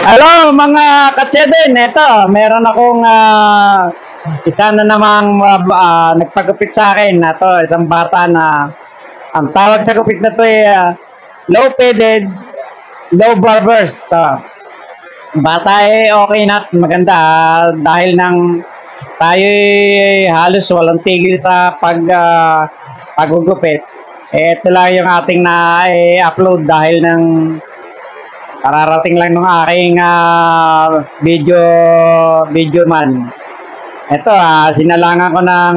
Hello mga katseben, eto, meron akong isa na namang nagpagupit sa akin. Ito, isang bata na ang tawag sa gupit na to ay low-peded, low barbers. Ito. Bata okay na, maganda dahil nang tayo halos walang tigil sa paggugupit. Ito lang yung ating na-upload dahil ng kararating lang ng aking video man. Ito, sinalangan ko ng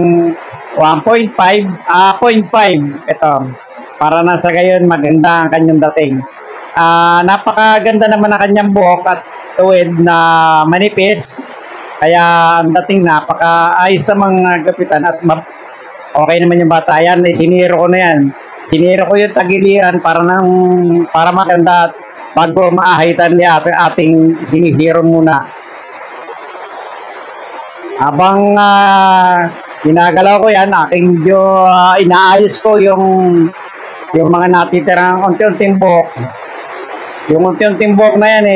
1.5, 0.5. Ito, para na sa gayon maganda ang kanyang dating. Napakaganda naman ang kanyang buhok at tuwid na manipis. Kaya ang dating napakaayos sa mga gapitan at okay naman yung bata. Yan, siniro ko na yan. Siniro ko yung tagiliran para maganda at bago maahitan niya ating sinisiro muna. Habang ginagalaw ko yan, aking inaayos ko yung mga natitirang unti-unting buhok. Yung unti-unting buhok na yan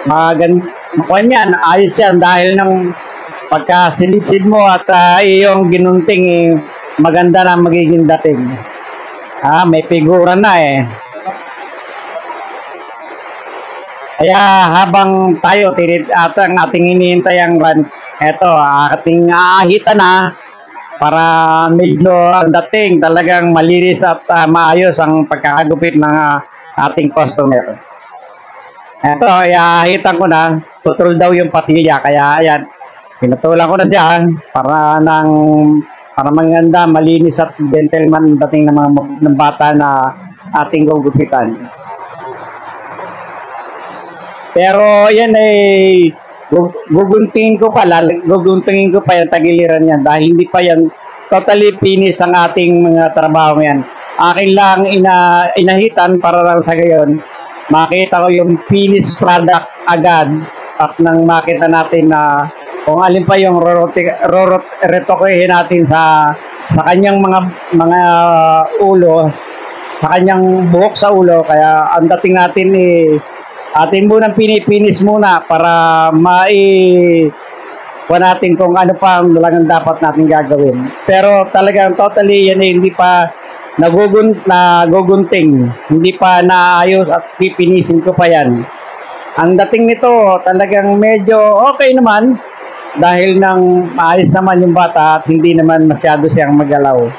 makuha niyan, ayos yan dahil ng pagkasilitsid mo at iyong ginunting maganda na magiging dating. May figura na Kaya habang tayo ang ating hinihintay ang run, eto, ating aahitan na para medyo ang dating talagang malinis at maayos ang pagkakagupit ng ating customer. Eto, aahitan ko na, putol daw yung patilya, kaya ayan, pinutulan ko na siya para maganda, malinis at gentleman dating ng bata na ating gugupitan. Pero yan guguntingin ko pa yung tagiliran yan dahil hindi pa yan totally finish ang ating mga trabaho yan. Akin lang inahitan para lang sa gayon makita ko yung finished product agad at nang makita natin na kung alin pa yung retokehin natin sa kanyang mga ulo, sa kanyang buhok sa ulo, kaya ang dating natin atin munang pinipinis muna para kuha natin kung ano pa ang lang dapat natin gagawin. Pero talagang totally yan hindi pa nagugunting, hindi pa naayos at pipinisin ko pa yan. Ang dating nito talagang medyo okay naman dahil nang maayos naman yung bata at hindi naman masyado siyang magalaw.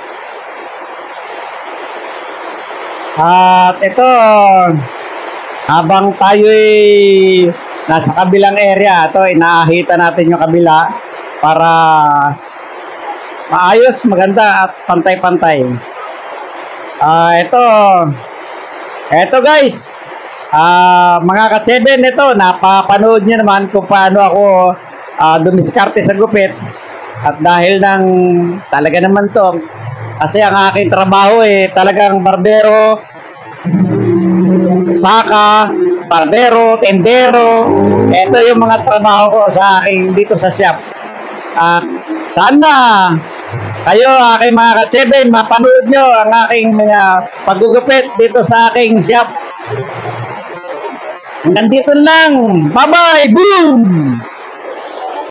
At ito, habang tayo'y nasa kabilang area, ito, inaahitan natin yung kabila para maayos, maganda at pantay-pantay. Ito guys, mga katseben, ito, napapanood nyo naman kung paano ako dumiskarte sa gupit. At dahil talaga naman to, kasi ang aking trabaho talagang barbero, saka, barbero, tendero. Ito yung mga trabaho ko sa aking dito sa shop. Sana kayo aking mga katseben mapanood nyo ang aking mga paggugupit dito sa aking shop. Nandito lang. Bye bye. Boom.